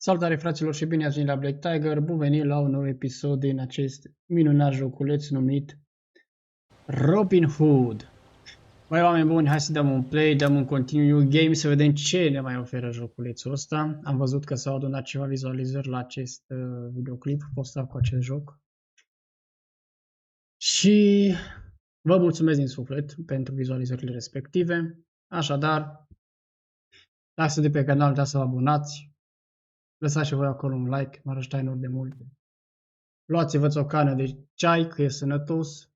Salutare fraților și bine ați venit la Black Tiger, bun venit la un nou episod din acest minunat joculeț numit Robin Hood. Băi oameni buni, hai să dăm un play, dăm un continue game să vedem ce ne mai oferă joculețul ăsta. Am văzut că s-au adunat ceva vizualizări la acest videoclip postat cu acest joc. Și vă mulțumesc din suflet pentru vizualizările respective. Așadar, dați de pe canal, dați să vă abonați. Lăsați și voi acolo un like, m-ar ajuta enorm de mult. Luați-vă o cană de ceai, că e sănătos,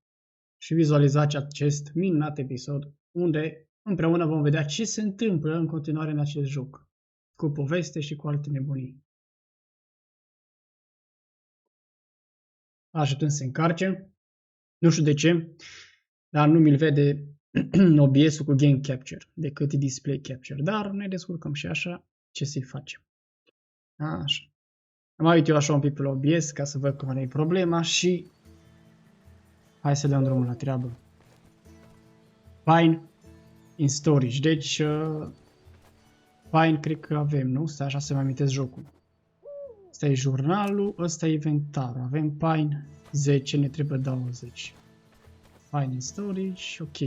și vizualizați acest minunat episod, unde împreună vom vedea ce se întâmplă în continuare în acest joc, cu poveste și cu alte nebunii. Așteptăm să se încarce, nu știu de ce, dar nu mi-l vede OBS-ul cu Game Capture, decât Display Capture, dar ne descurcăm și așa, ce să-i facem. Așa. Am uit eu așa un pic pe la OBS ca să văd care e problema și hai să dăm drumul la treabă. Fine in storage. Deci, fine cred că avem, nu? Stai așa să mai amintesc jocul. Ăsta e jurnalul, ăsta e inventarul. Avem Pine 10, ne trebuie 20. Fine in storage, ok.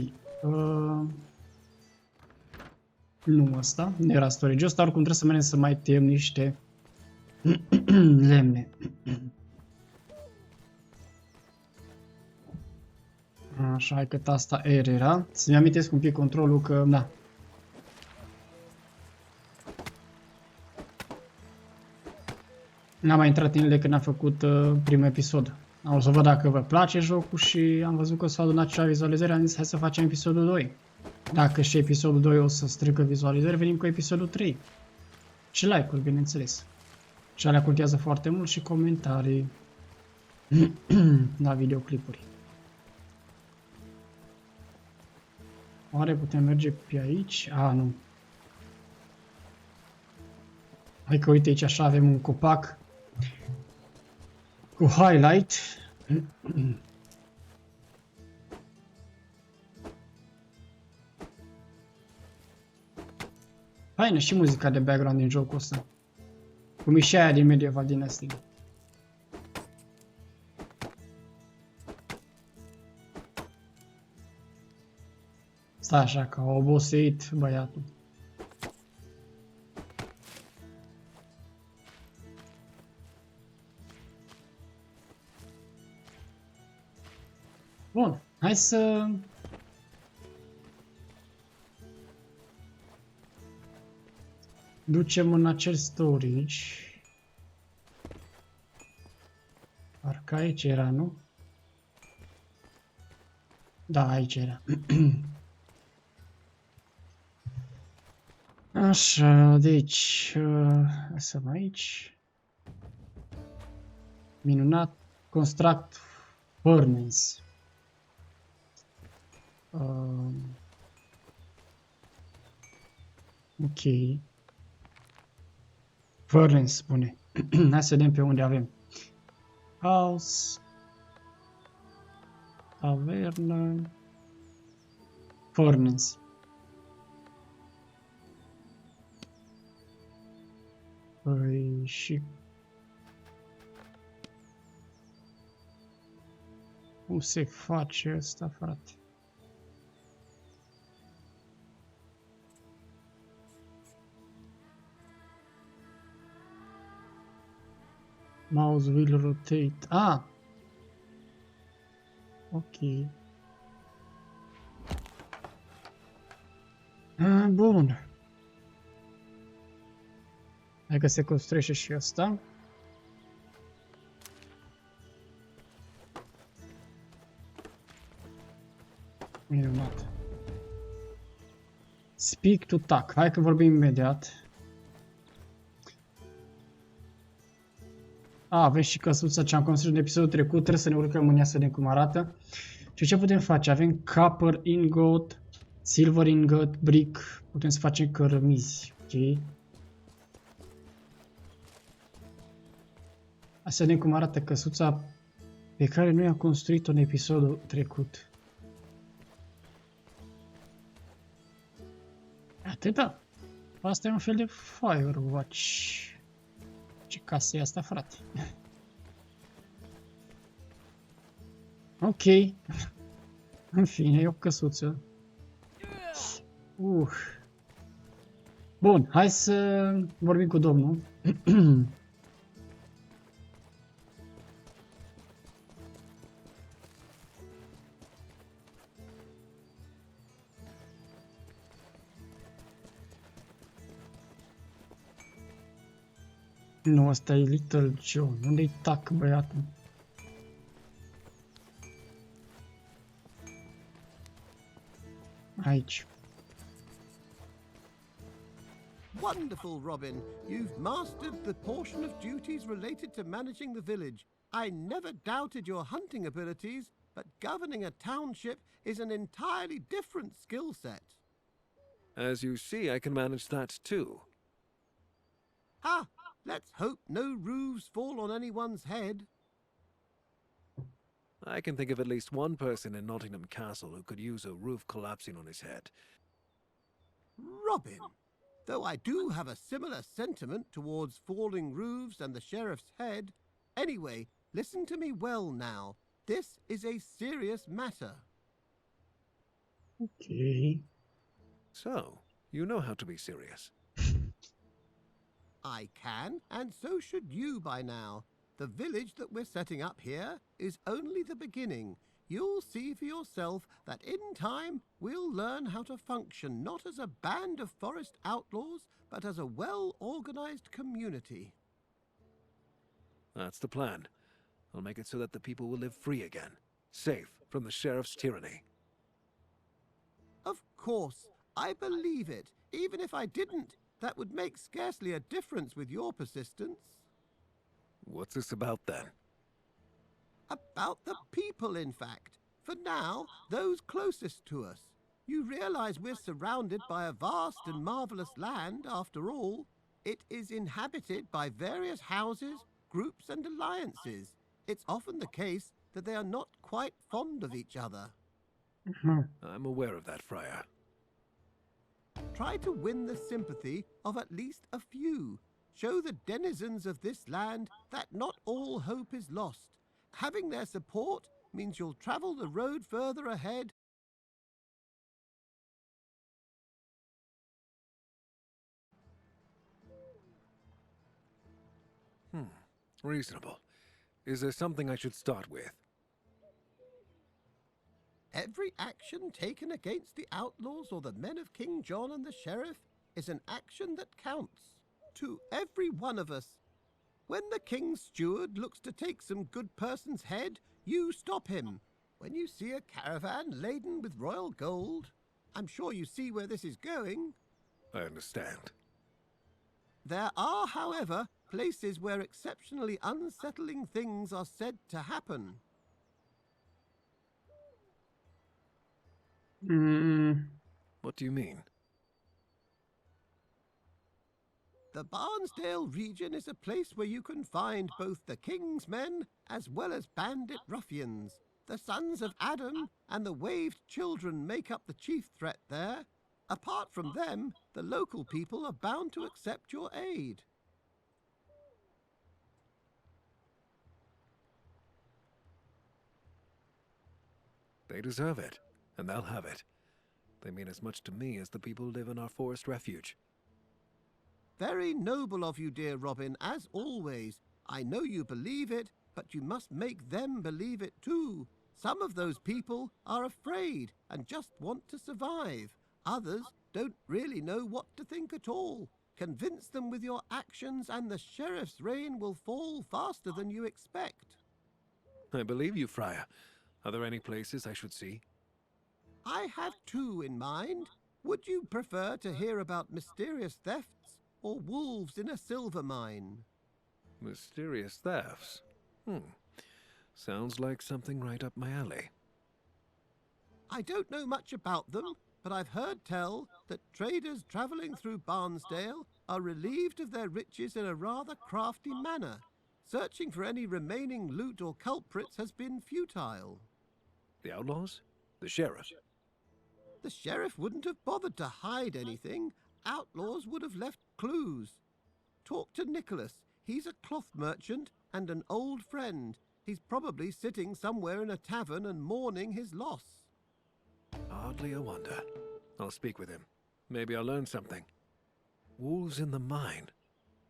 Nu ăsta, nu era storage. Ăsta oricum trebuie să mergem să mai tăiem niște lemne. Așa, hai că asta R era. Să-mi amintesc un pic controlul că, da. N-am mai intrat în ele când am făcut primul episod. Am să văd dacă vă place jocul și am văzut că s-au adunat ceva vizualizări, am zis hai să facem episodul 2. Dacă și episodul 2 o să strică vizualizări, venim cu episodul 3. Și like-uri, bineînțeles. Și alea contează foarte mult și comentarii la videoclipuri. Oare putem merge pe aici? A, nu. Hai că uite aici așa avem un copac cu highlight. Faină și muzica de background din jocul ăsta. Cum e și aia din Medieval Dynasty. Stai așa că a obosit băiatul. Bun, hai să ducem în acel storage. Parcă aici era, nu? Da, aici era. Așa, deci, să aici. Minunat, construct furnace. Ok. Furnace spune. Hai să vedem pe unde avem. House. Tavernă. Furnace. Păi și... Cum se face asta, frate? Mouse will rotate. Ah! Ok. Bun. Hai că se construiește și asta. Minunat. Speak to talk. Hai că vorbim imediat. Avem și căsuța ce am construit în episodul trecut. Trebuie să ne urcăm în ea să vedem cum arată. Și ce putem face? Avem copper ingot, silver ingot, brick. Putem să facem cărămizi. Ok. Hai să vedem cum arată căsuța pe care noi am construit-o în episodul trecut. Atâta. Asta e un fel de Firewatch. Ce casă e asta, frate? Ok. În fine, e o căsuță. Bun, hai să vorbim cu domnul. Nu, ăsta e Little John. Unde-i tac, băiatul? Aici. Wonderful, Robin. You've mastered the portion of duties related to managing the village. I never doubted your hunting abilities, but governing a township is an entirely different skill set. As you see, I can manage that too. Ha! Let's hope no roofs fall on anyone's head. I can think of at least one person in Nottingham Castle who could use a roof collapsing on his head. Robin, though I do have a similar sentiment towards falling roofs and the sheriff's head, anyway, listen to me well now. This is a serious matter. Ok. So, you know how to be serious. I can, and so should you by now. The village that we're setting up here is only the beginning. You'll see for yourself that in time we'll learn how to function not as a band of forest outlaws, but as a well-organized community. That's the plan. I'll make it so that the people will live free again, safe from the sheriff's tyranny. Of course, I believe it. Even if I didn't, that would make scarcely a difference with your persistence. What's this about then? About the people, in fact. For now, those closest to us. You realize we're surrounded by a vast and marvelous land, after all. It is inhabited by various houses, groups and alliances. It's often the case that they are not quite fond of each other. I'm aware of that, Friar. Try to win the sympathy of at least a few. Show the denizens of this land that not all hope is lost. Having their support means you'll travel the road further ahead. Reasonable. Is there something I should start with? Every action taken against the outlaws or the men of King John and the sheriff is an action that counts. To every one of us. When the king's steward looks to take some good person's head, you stop him. When you see a caravan laden with royal gold, I'm sure you see where this is going. I understand. There are, however, places where exceptionally unsettling things are said to happen. What do you mean? The Barnsdale region is a place where you can find both the king's men as well as bandit ruffians. The sons of Adam and the waved children make up the chief threat there. Apart from them, the local people are bound to accept your aid. They deserve it, and they'll have it. They mean as much to me as the people who live in our forest refuge. Very noble of you, dear Robin, as always. I know you believe it, but you must make them believe it too. Some of those people are afraid and just want to survive. Others don't really know what to think at all. Convince them with your actions and the sheriff's reign will fall faster than you expect. I believe you, Friar. Are there any places I should see? I have two in mind. Would you prefer to hear about mysterious thefts or wolves in a silver mine? Mysterious thefts? Sounds like something right up my alley. I don't know much about them, but I've heard tell that traders travelling through Barnsdale are relieved of their riches in a rather crafty manner. Searching for any remaining loot or culprits has been futile. The outlaws? The sheriff? The sheriff wouldn't have bothered to hide anything. Outlaws would have left clues. Talk to Nicholas. He's a cloth merchant and an old friend. He's probably sitting somewhere in a tavern and mourning his loss. Hardly a wonder. I'll speak with him. Maybe I'll learn something. Wolves in the mine.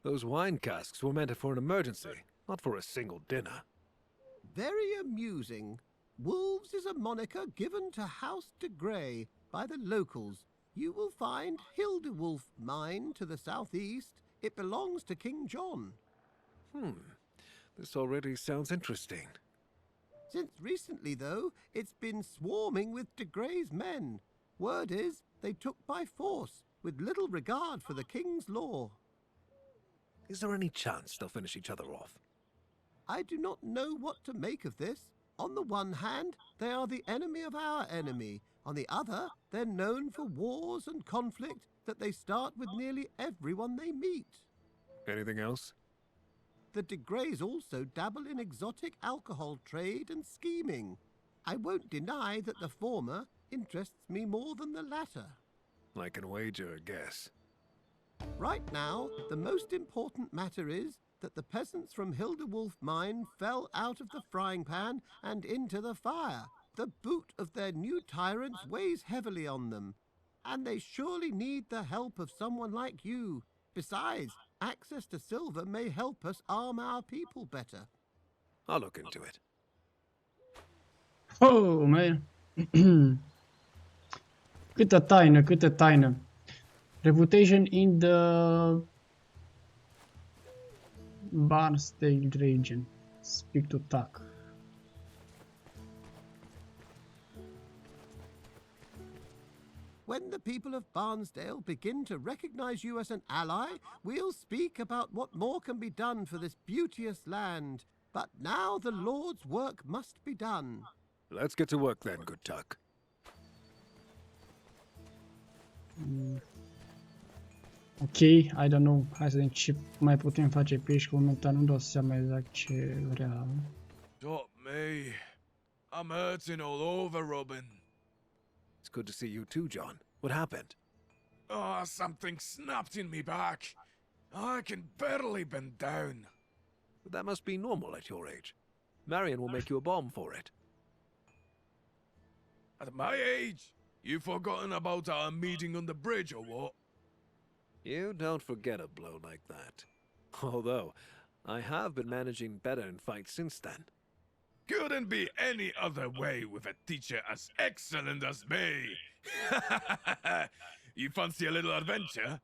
Those wine casks were meant for an emergency, not for a single dinner. Very amusing. Wolves is a moniker given to House de Grey by the locals. You will find Hildewolf Mine to the southeast. It belongs to King John. This already sounds interesting. Since recently, though, it's been swarming with de Grey's men. Word is they took by force, with little regard for the king's law. Is there any chance they'll finish each other off? I do not know what to make of this. On the one hand, they are the enemy of our enemy. On the other, they're known for wars and conflict that they start with nearly everyone they meet. Anything else? The de Greys also dabble in exotic alcohol trade and scheming. I won't deny that the former interests me more than the latter. I can wager a guess. Right now, the most important matter is that the peasants from Hildewolf Mine fell out of the frying pan and into the fire. The boot of their new tyrants weighs heavily on them, and they surely need the help of someone like you. Besides, access to silver may help us arm our people better. I'll look into it. Oh, man. Câtă taină, câtă taină. Reputation in the Barnstable region. Speak to Tuck. When the people of Barnsdale begin to recognize you as an ally, we'll speak about what more can be done for this beauteous land. But now the Lord's work must be done. Let's get to work then, good Tuck. Ok, I don't know. Hai să vedem ce mai putem face pe aici, că momentan nu dau seama exact ce vrea. Stop me. I'm hurting all over, Robin. It's good to see you too, John. What happened? Oh, something snapped in me back. I can barely bend down. That must be normal at your age. Marion will make you a balm for it. At my age, you forgotten about our meeting on the bridge or what? You don't forget a blow like that. Although, I have been managing better in fights since then. Couldn't be any other way with a teacher as excellent as me. You fancy a little adventure?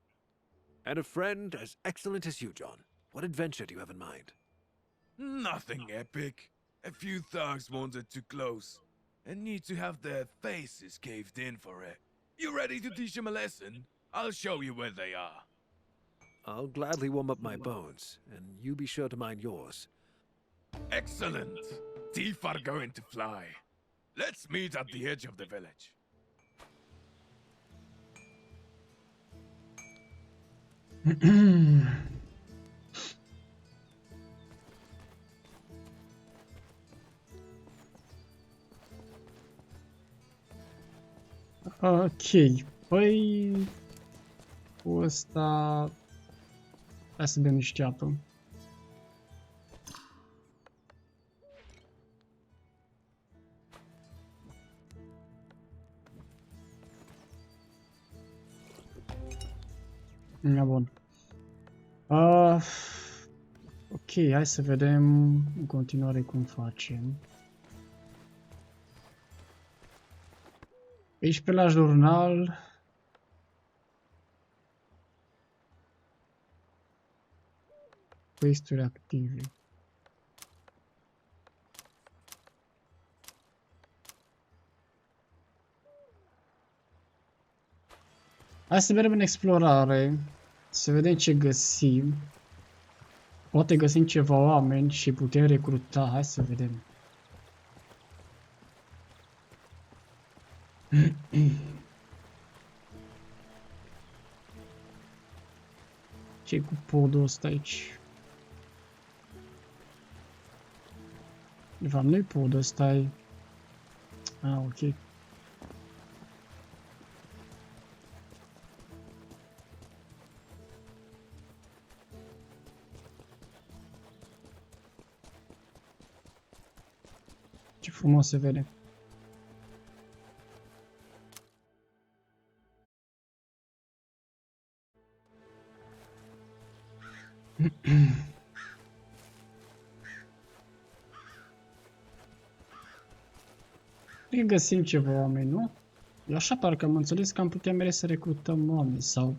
And a friend as excellent as you, John. What adventure do you have in mind? Nothing epic. A few thugs wandered too close and need to have their faces caved in for it. You ready to teach them a lesson? I'll show you where they are. I'll gladly warm up my bones, and you be sure to mind yours. Excellent. Teeth are going to fly. Let's meet at the edge of the village. Ok, păi cu ăsta hai să bem niște apă. Bun. Ok, hai să vedem în continuare cum facem. Aici pe la jurnal questuri active. Hai să mergem în explorare, să vedem ce găsim. Poate găsim ceva oameni și putem recruta, hai să vedem. Ce cu podul ăsta aici? De fapt nu-i podul ăsta, e... Ah, ok. Ce frumos se vede. Cred că găsim ceva oameni, nu? Eu așa parcă am înțeles că am putea mereu să recrutăm oameni sau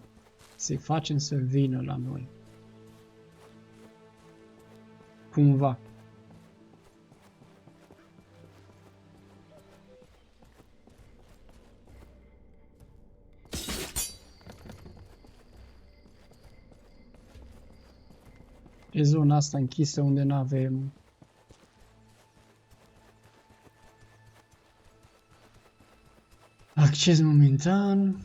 să-i facem să vină la noi. Cumva. E zona asta închisă unde nu avem acces momentan.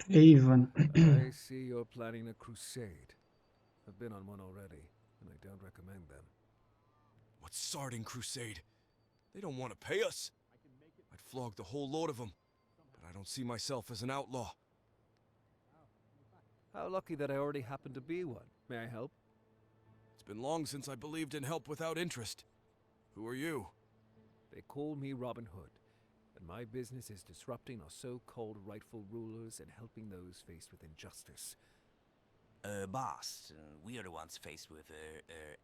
Even. I see you're planning a crusade. I've been on one already, and I don't recommend them. What sardine crusade? They don't want to pay us. I'd flog the whole load of them, but I don't see myself as an outlaw. How lucky that I already happen to be one. May I help? It's been long since I believed in help without interest. Who are you? They call me Robin Hood, and my business is disrupting our so-called rightful rulers and helping those faced with injustice. Boss, we are the ones faced with,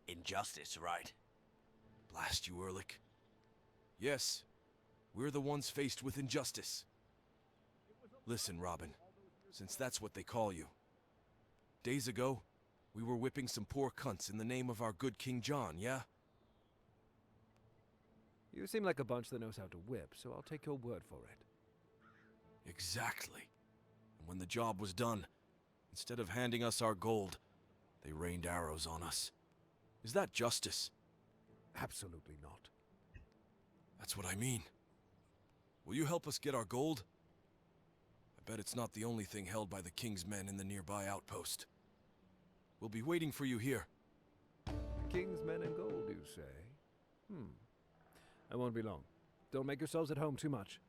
injustice, right? Blast you, Ehrlich. Yes, we're the ones faced with injustice. Listen, Robin, since that's what they call you. Days ago, we were whipping some poor cunts in the name of our good King John, yeah? You seem like a bunch that knows how to whip, so I'll take your word for it. Exactly. And when the job was done, instead of handing us our gold, they rained arrows on us. Is that justice? Absolutely not. That's what I mean. Will you help us get our gold? I bet it's not the only thing held by the king's men in the nearby outpost. We'll be waiting for you here. The king's men and gold, you say? I won't be long. Don't make yourselves at home too much.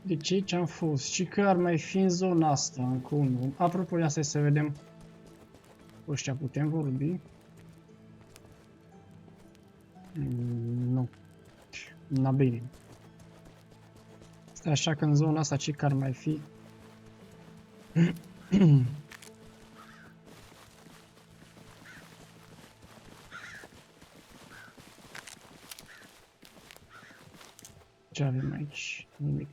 Deci aici am fost. Și că ar mai fi în zona asta, încă unul. Apropo, ia să vedem. Cu ăștia putem vorbi? Nu. Na bine. Stai așa că în zona asta ce că ar mai fi? Ce avem aici? Nimic.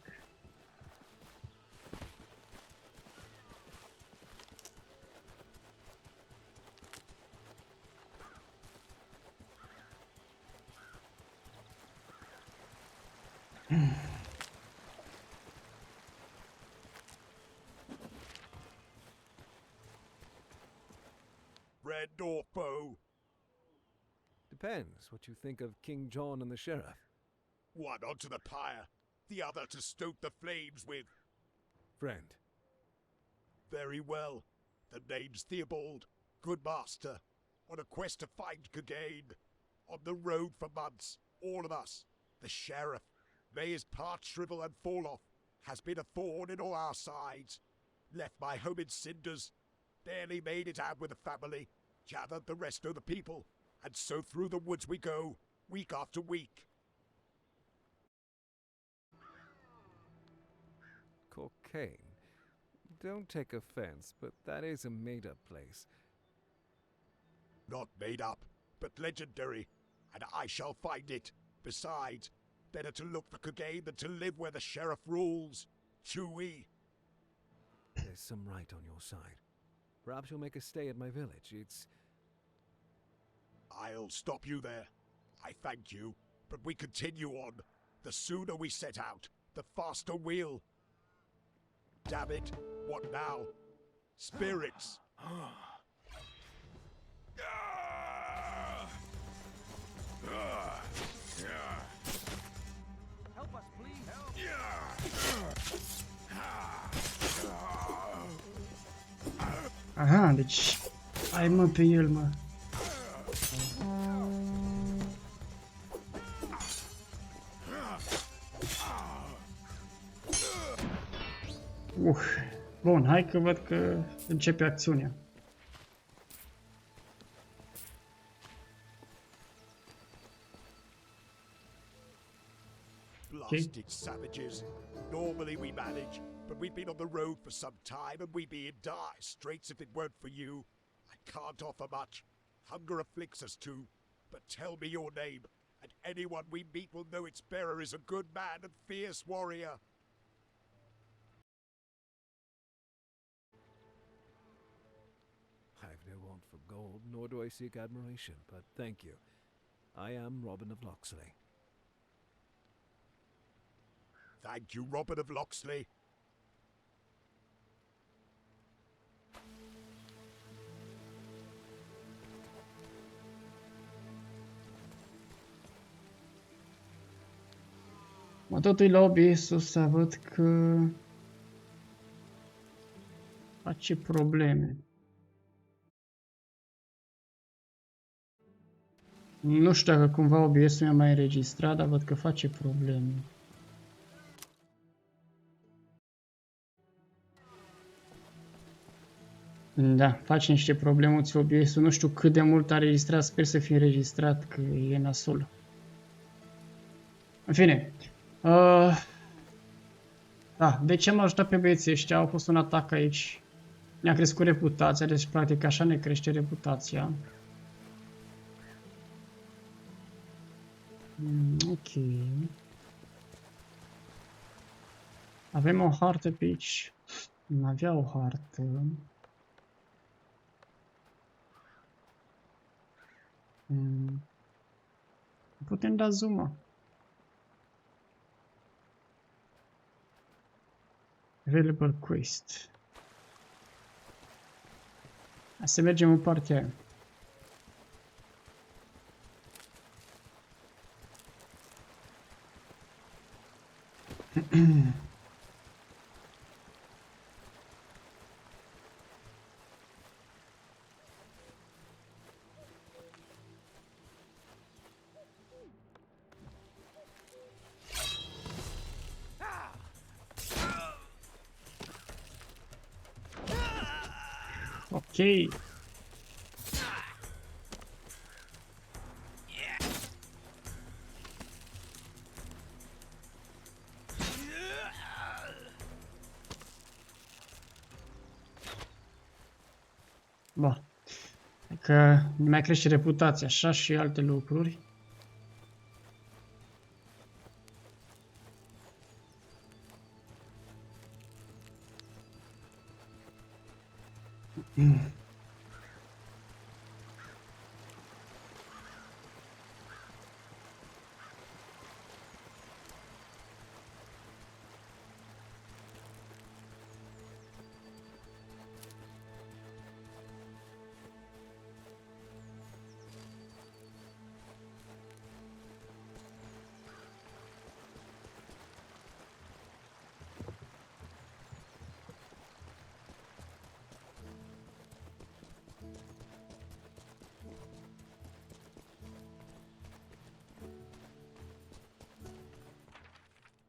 Friend or foe? Depends what you think of King John and the sheriff. One onto the pyre, the other to stoke the flames with. Friend. Very well. The name's Theobald, good master, on a quest to find Clegane. On the road for months, all of us. The sheriff, may his part shrivel and fall off, has been a thorn in all our sides. Left my home in cinders, barely made it out with the family, gathered the rest of the people, and so through the woods we go, week after week. Cocaine. Don't take offense, but that is a made-up place. Not made up, but legendary, and I shall find it. Besides, better to look for Clegane than to live where the sheriff rules. Chewy. There's some right on your side. Perhaps you'll make a stay at my village. It's... I'll stop you there. I thank you, but we continue on. The sooner we set out, the faster we'll... Damn it, what now? Spirits! Help us, please. Help. Aha, deci... Hai mă pe el, mă. Bun, hai că văd că începe acțiunea. Blasted savages. Normally we manage, but we've been on the road for some time and we'd be in dire straits if it weren't for you. I can't offer much. Hunger afflicts us too. But tell me your name, and anyone we meet will know its bearer is a good man and fierce warrior. I've no want for gold, nor do I seek admiration, but thank you. I am Robin of Locksley. Thank you, Robin of Locksley. Mă totul la OBS-ul ăsta văd că face probleme. Nu știu dacă cumva OBS-ul mi-a mai înregistrat, dar văd că face probleme. Da, face niște problemuți OBS-ul. Nu știu cât de mult a înregistrat, sper să fie înregistrat, că e nasol. În fine. Da, de ce am ajutat pe băieții ăștia? Au fost un atac aici. Ne-a crescut reputația, deci practic așa ne crește reputația. Ok. Avem o hartă pe aici. Nu avea o hartă. Putem da zoom. Available quest. Hai să mergem în partea aia. Ok. Bun. Că ne mai crește reputația, așa și alte lucruri.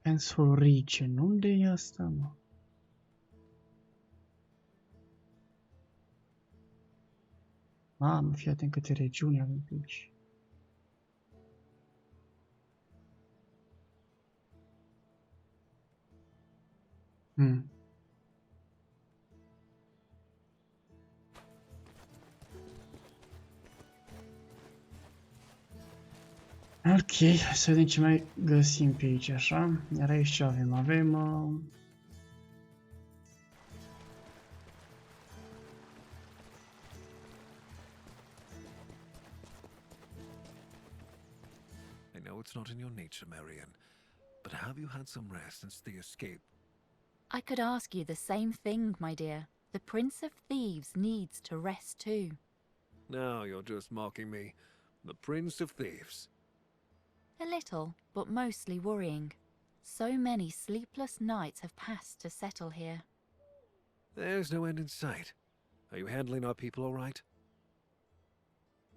Pencil Region. Unde e asta, mă? Mamă, fii atent câte regiuni avem pe aici. Ok, hai să vedem ce mai găsim pe aici, așa. Iar aici ce avem? Avem... I know it's not in your nature, Marian, but have you had some rest since the escape? I could ask you the same thing, my dear. The Prince of Thieves needs to rest too. Now you're just mocking me. The Prince of Thieves. A little, but mostly worrying. So many sleepless nights have passed to settle here. There's no end in sight. Are you handling our people all right?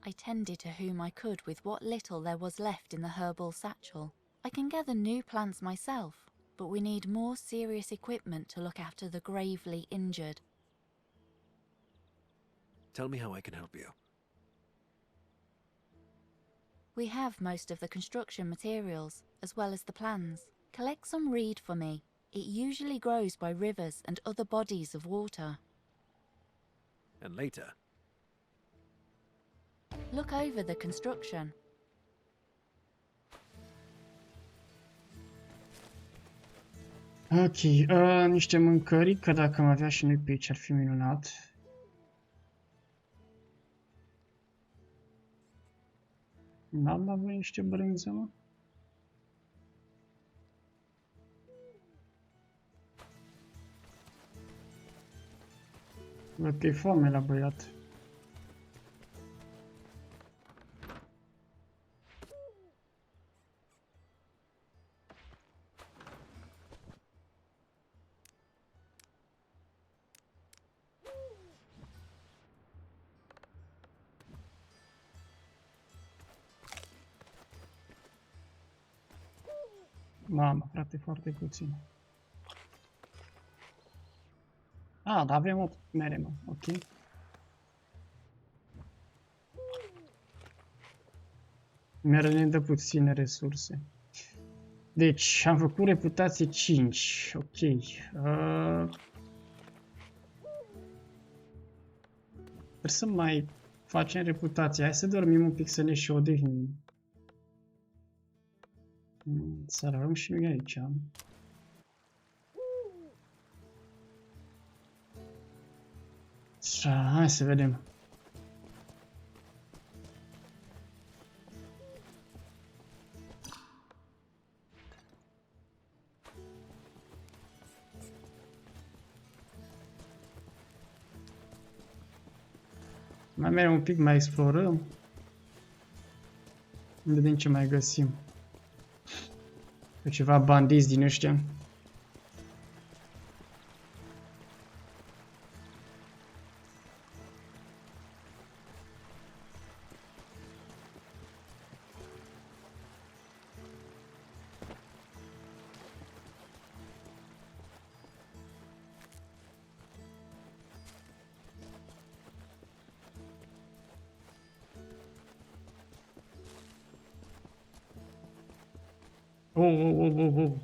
I tended to whom I could with what little there was left in the herbal satchel. I can gather new plants myself, but we need more serious equipment to look after the gravely injured. Tell me how I can help you. We have most of the construction materials, as well as the plans. Collect some reed for me. It usually grows by rivers and other bodies of water. And later, Look over the construction. Ok, niște mâncări, că dacă am avea și noi pe aici ar fi minunat. N-am avut niște brânză, mă? Văd că e foame la băiat. Mamă, frate, foarte puțin. Ah, dar avem 8 mere, mă, ok. Mere ne dă puține resurse. Deci, am făcut reputație 5, ok. Trebuie să mai facem reputație. Hai să dormim un pic, să ne și odihnim. Să rămân și noi aici. Așa, hai să vedem. Mai mergem un pic, mai explorăm. Vedem ce mai găsim. Ceva bandiți din ăștia.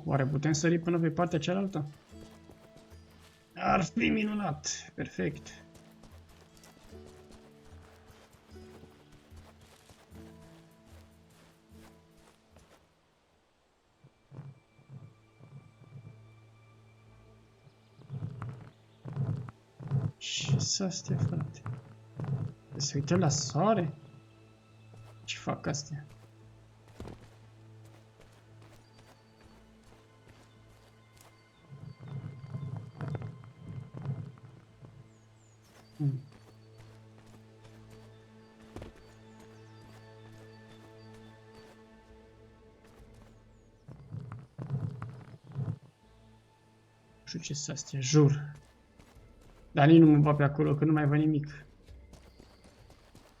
Oare putem sări până pe partea cealaltă? Ar fi minunat! Perfect! Ce-s astea, frate? Se uită la soare? Ce fac astea? Nu știu ce-s astea, jur. Dar nici nu mă va pe acolo, că nu mai văd nimic.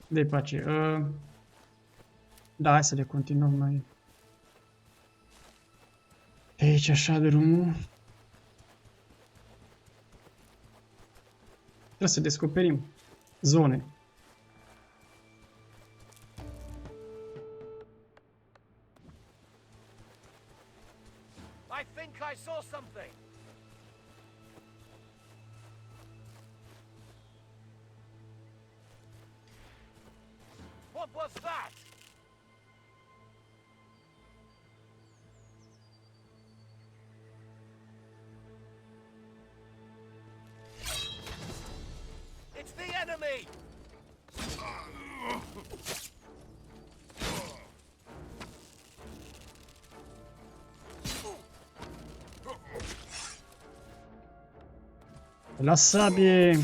De pace. Da, hai să le continuăm noi. De aici așa drumul. Trebuie să descoperim zone. I think I saw something. What was that? It's the enemy! La sabie.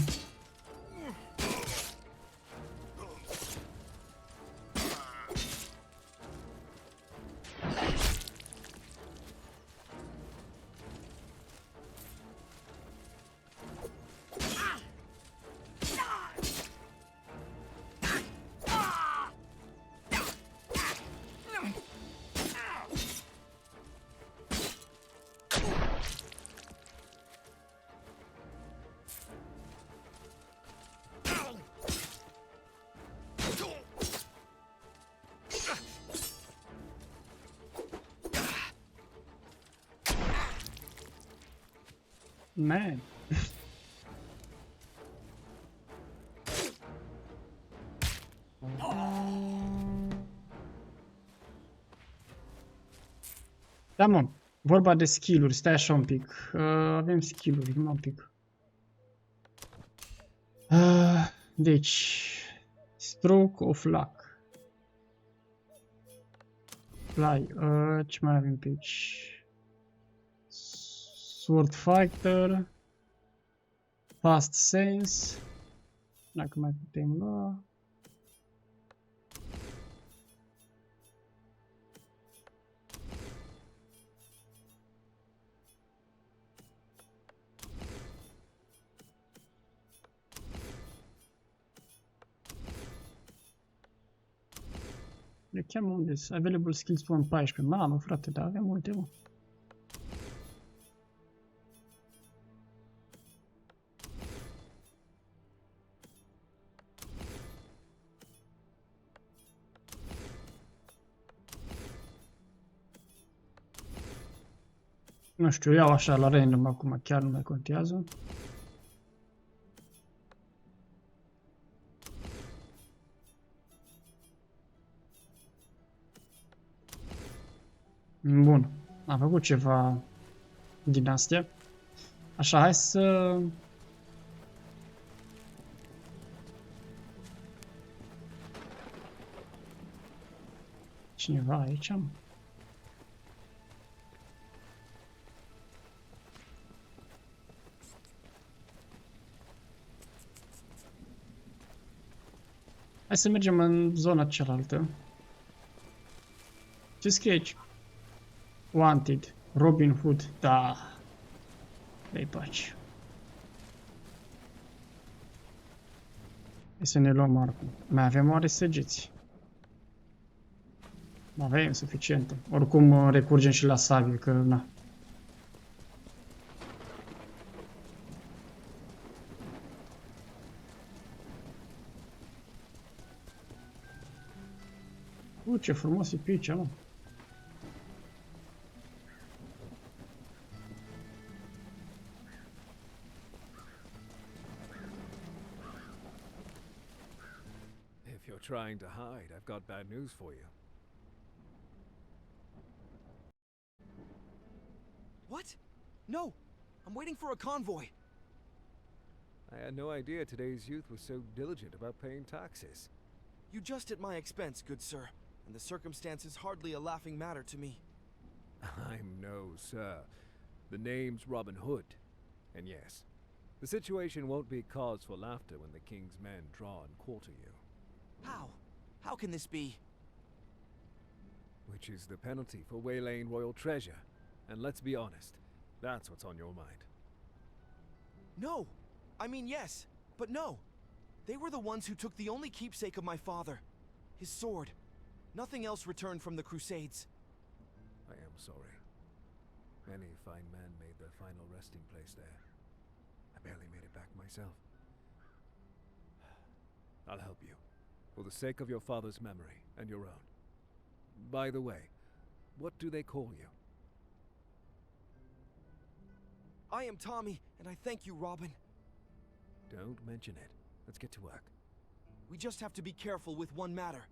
Man. Da, mă. Vorba de skill-uri. Stai așa un pic. Avem skill-uri. Numai un pic. Deci... Stroke of Luck. Fly. Ce mai avem pe aici? Sword Fighter. Fast Sense. Dacă mai putem lua. Le cheamă unde sunt? Available skills for 14. Mamă, frate, dar avem multe, mă. Nu știu, iau așa la random acum, chiar nu mai contează. Bun, am făcut ceva din astea. Așa, hai să... Cineva aici? Hai să mergem în zona cealaltă. Ce scrie aici? Wanted. Robin Hood. Da. Dă-i pace. Hai să ne luăm arcul. Mai avem oare săgeți? Avem suficientă. Oricum recurgem și la sabie, că na. Ce frumos e pe aici, mă. If you're trying to hide, I've got bad news for you. What? No! I'm waiting for a convoy. I had no idea today's youth was so diligent about paying taxes. You just at my expense, good sir, and the circumstances hardly a laughing matter to me. I'm no sir. The name's Robin Hood. And yes, the situation won't be cause for laughter when the king's men draw and quarter you. How? How can this be? Which is the penalty for waylaying royal treasure. And let's be honest, that's what's on your mind. No! I mean, yes, but no. They were the ones who took the only keepsake of my father. His sword. Nothing else returned from the Crusades. I am sorry. Many fine men made their final resting place there. I barely made it back myself. I'll help you, for the sake of your father's memory and your own. By the way, what do they call you? I am Tommy, and I thank you, Robin. Don't mention it. Let's get to work. We just have to be careful with one matter.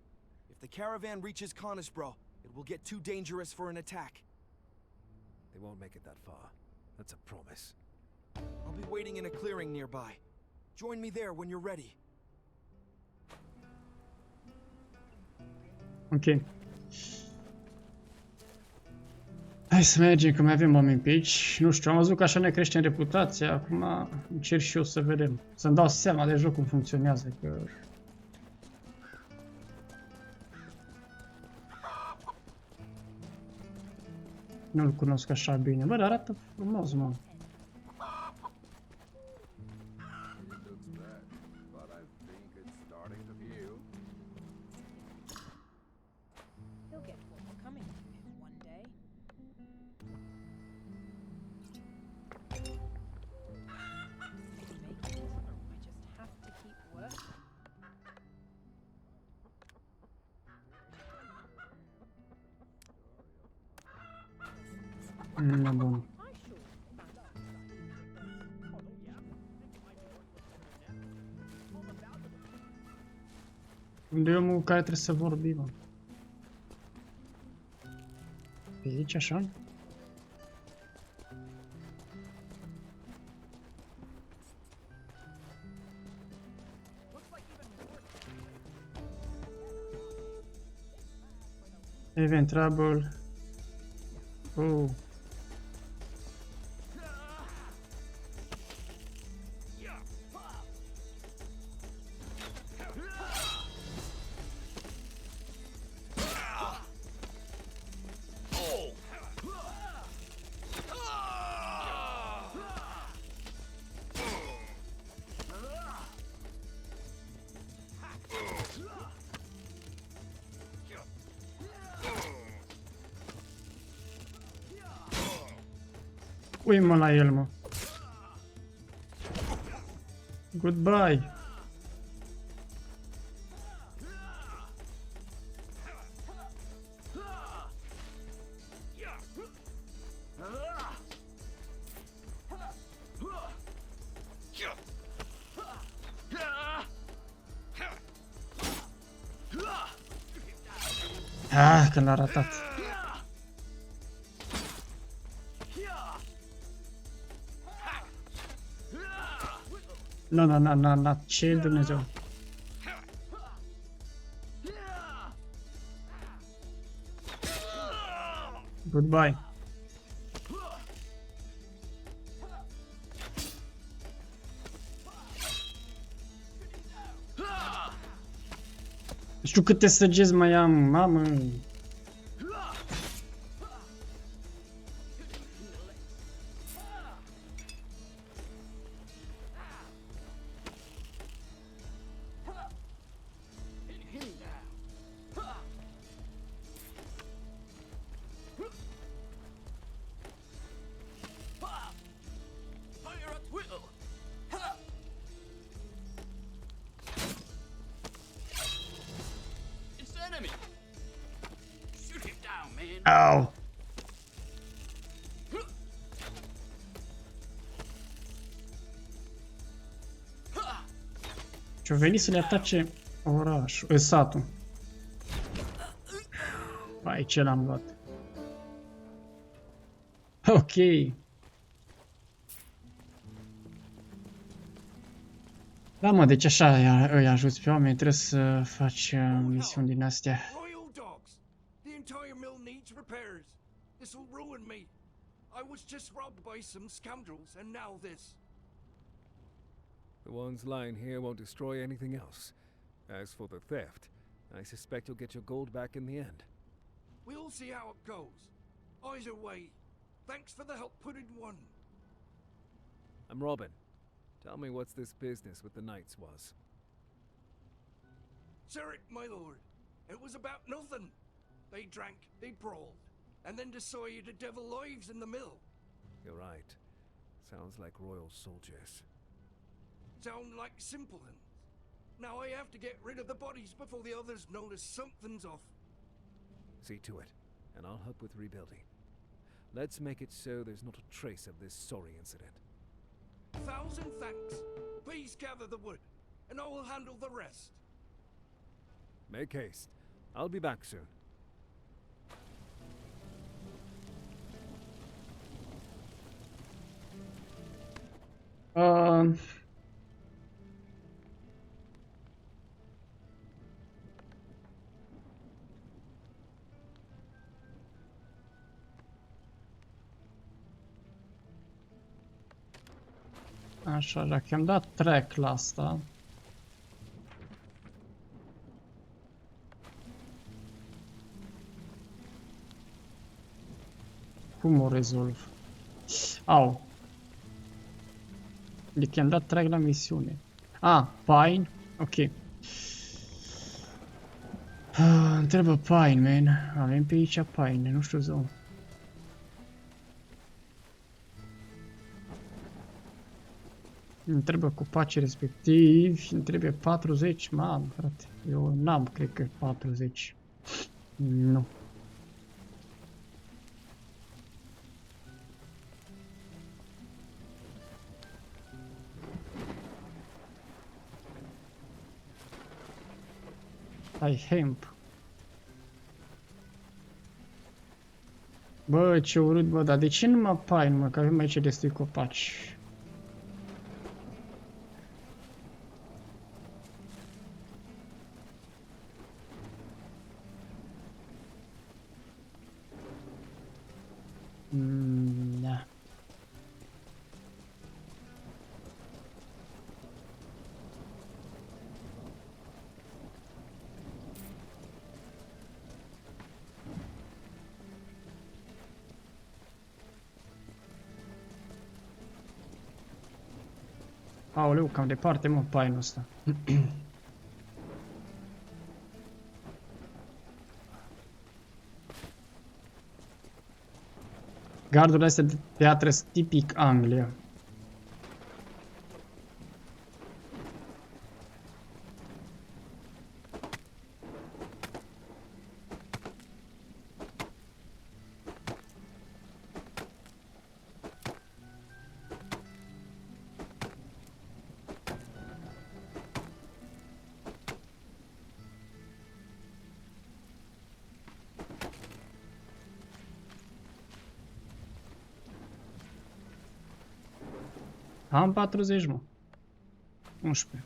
If the caravan reaches Conisbro, it will get too dangerous for an attack. They won't make it that far. That's a promise. I'll be waiting in a clearing nearby. Join me there when you're ready. Ok. Hai să mergem, că mai avem oameni pe aici. Nu știu, am văzut că așa ne creștem reputația. Acum încerc și eu să vedem. Să-mi dau seama de joc cum funcționează. Că... Nu-l cunosc așa bine. Bă, dar arată frumos, mă. Bun. Unde e omul cu care trebuie să vorbim, mă? Pe aici, așa? Event trouble. Oh. Ui-mă la el, mă. Goodbye. Ah, că l-a ratat. Na, ce Dumnezeu. Goodbye. Nu știu câte săgeți mai am, mamă. Au. Și-o venit să ne atace orașul, satul. Vai, ce l-am luat. Ok. Da, mă, deci așa îi ajuți pe oameni, trebuie să faci misiuni din astea. Royal dogs! The entire mill needs repairs. This will ruin me. I was just robbed by some scoundrels, and now this. The ones lying here won't destroy anything else. As for the theft, I suspect you'll get your gold back in the end. We'll see how it goes. Either way, thanks for the help put in one. I'm Robin. Tell me what's this business with the knights was. Sir, my lord, it was about nothing. They drank, they brawled, and then decided to devil lives in the mill. You're right. Sounds like royal soldiers. Sound like simpletons. Now I have to get rid of the bodies before the others notice something's off. See to it, and I'll help with rebuilding. Let's make it so there's not a trace of this sorry incident. 1,000 thanks. Please gather the wood, and I will handle the rest. Make haste. I'll be back soon. Așa, dacă i-am dat track la asta. Cum o rezolv? Au. Adică i-am dat track la misiune. Pine? Ok. Întrebă Pine, man. Avem pe aici Pine, nu știu zău. Îmi trebuie copacii respectivi, îmi trebuie 40, mamă, frate. Eu n-am, cred că 40. Nu. Ai hemp. Bă, ce urât, bă, dar de ce numai pine, mă, că avem aici destui copaci. Da. Aoleu, cam departe, mă, pine-ul ăsta. Gardurile astea de teatră tipic Anglia. Am 40, mă. 11.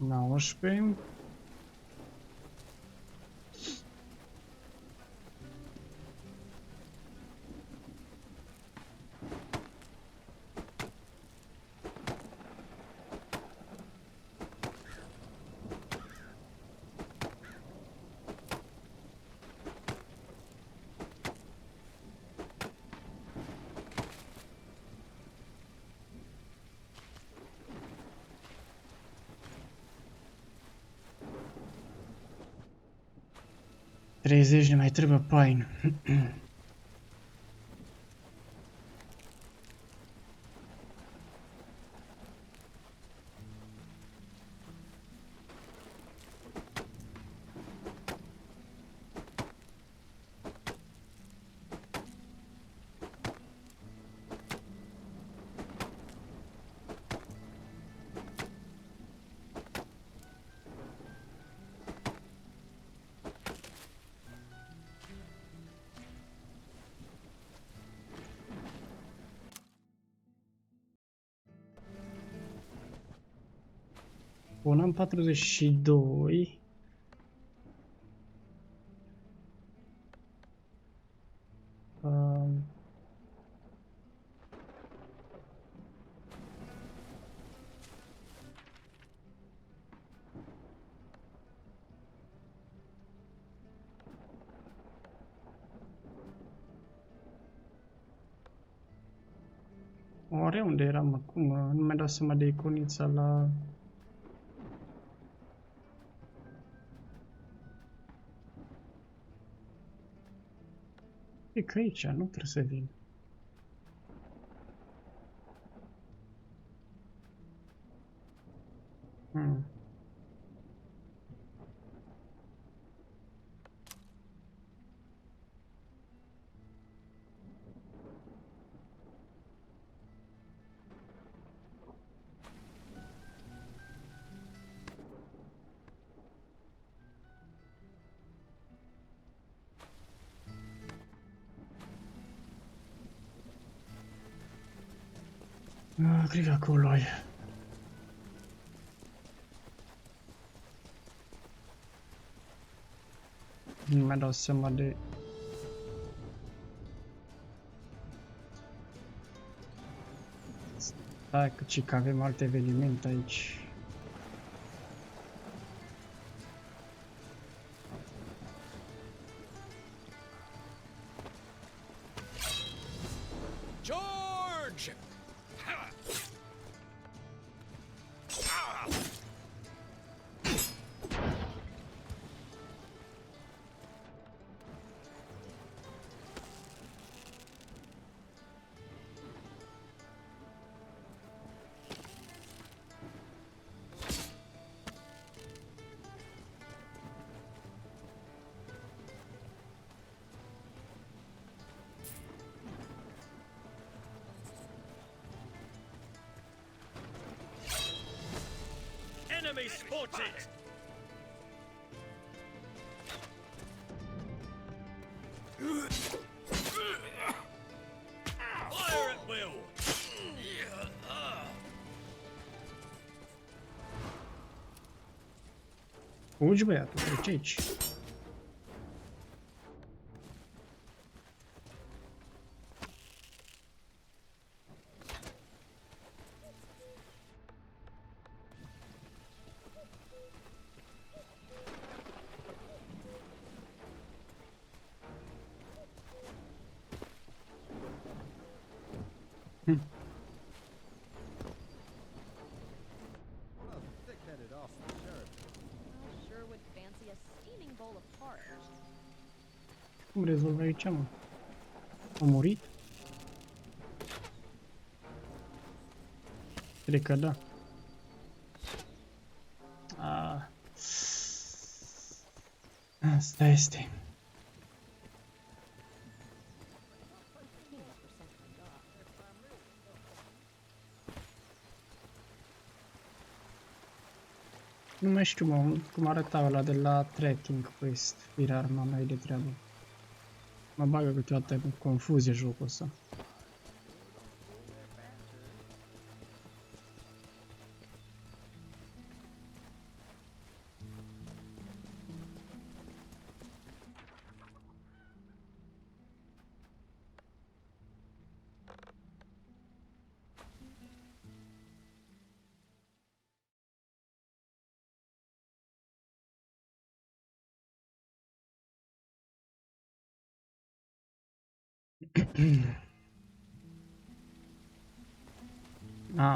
La 11. Treizeci, ne mai trebuie pine. Bun, am 42. Oare unde eram acum? Nu mi-am dat seama de iconița la... E că aici, nu trebuie să vin. Cred că acolo e. Nu mi-am dat seama de... Stai că avem alte evenimente aici. George! enemy spotted! Fire at will! Fugi, băiatul, trece aici. Sure would fancy a steaming bowl of porridge. Cum rezolvă aici, mă? A murit? Cred că da. Asta este. Nu mai știu, mă, cum arăta ăla de la tracking quest, firar arma mea de treabă. Mă bagă câteodată în confuzie jocul ăsta.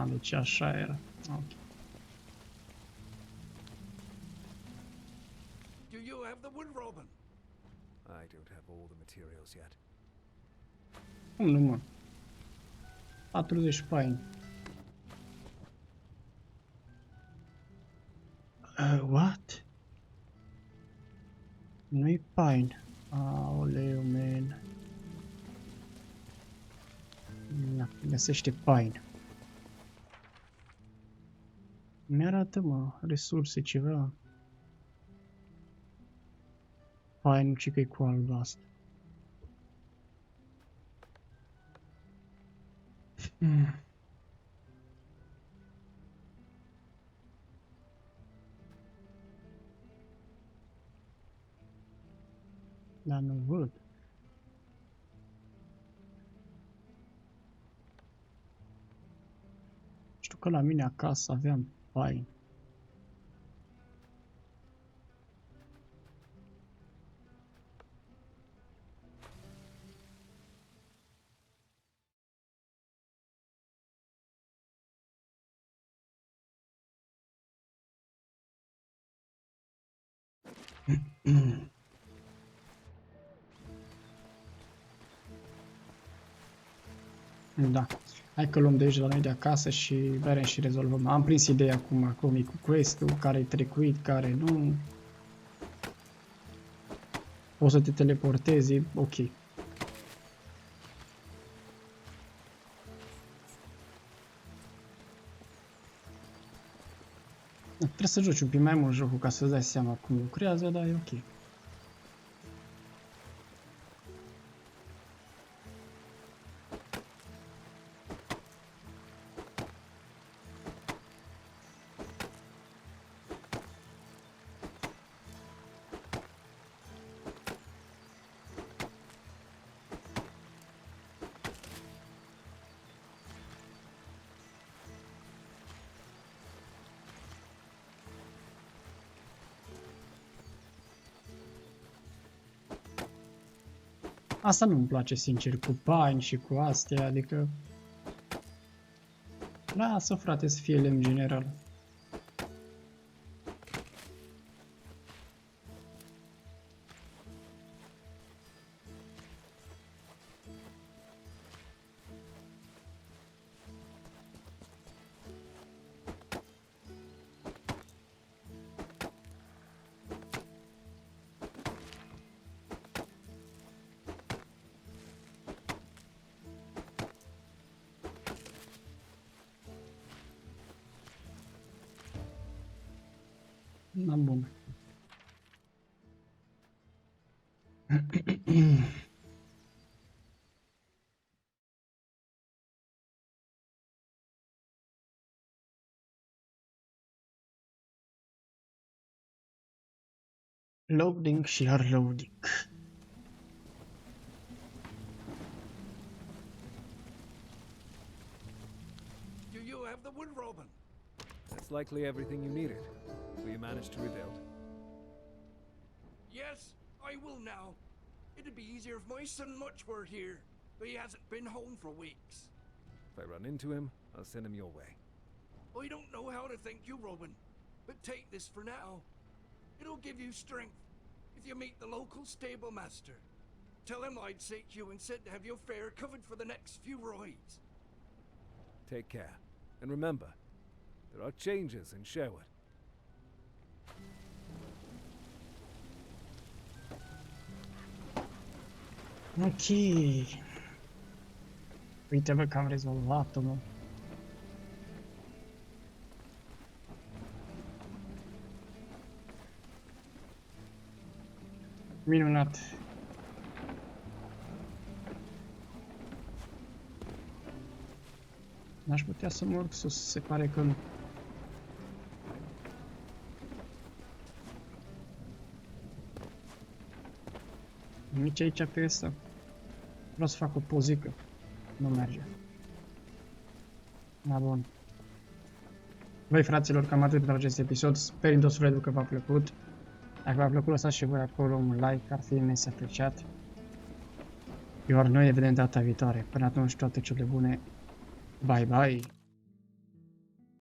Deci așa era. Ok. Do you have the wood, Robin? I don't have all the materials yet. Cum nu, mă? 40 paini. What? Nu-i pain. Aoleu, man. Na, găsește pain. Mi-arată, mă, resurse, ceva. Painul ce că e cu albastru. Dar nu văd. Știu că la mine acasă aveam pain. Da. Hai că luăm de aici de la noi de acasă și vedem și rezolvăm. Am prins ideea acum e cu quest-ul, care-i trecuit, care nu. O să te teleportezi, ok. Trebuie să joci un pic mai mult jocul ca să-ți dai seama cum lucrează, dar e ok. Asta nu-mi place, sincer, cu bani și cu astea, adică... Lasă, frate, să fie lemn general. Da, bun. Loading și iar loading. Do you have the wood, Robin? That's likely everything you needed. Will you manage to rebuild? Yes, I will now. It'd be easier if my son Much were here, but he hasn't been home for weeks. If I run into him, I'll send him your way. I don't know how to thank you, Robin, but take this for now. It'll give you strength if you meet the local stable master. Tell him I'd sent you and said to have your fare covered for the next few rides. Take care. And remember, there are changes in Sherwood. Ok. Uite bă că am rezolvat-o, mă. Minunat. N-aș putea să mă urc sus, se pare că nu. Nici aici pe ăsta. Vreau să fac o pozică. Nu merge. Da, bun. Băi, fraților, cam atât pentru acest episod. Sper din tot sufletul că v-a plăcut. Dacă v-a plăcut, lăsați și voi acolo un like, ar fi imens apreciat. Iar noi ne vedem data viitoare. Până atunci, toate cele bune. Bye, bye!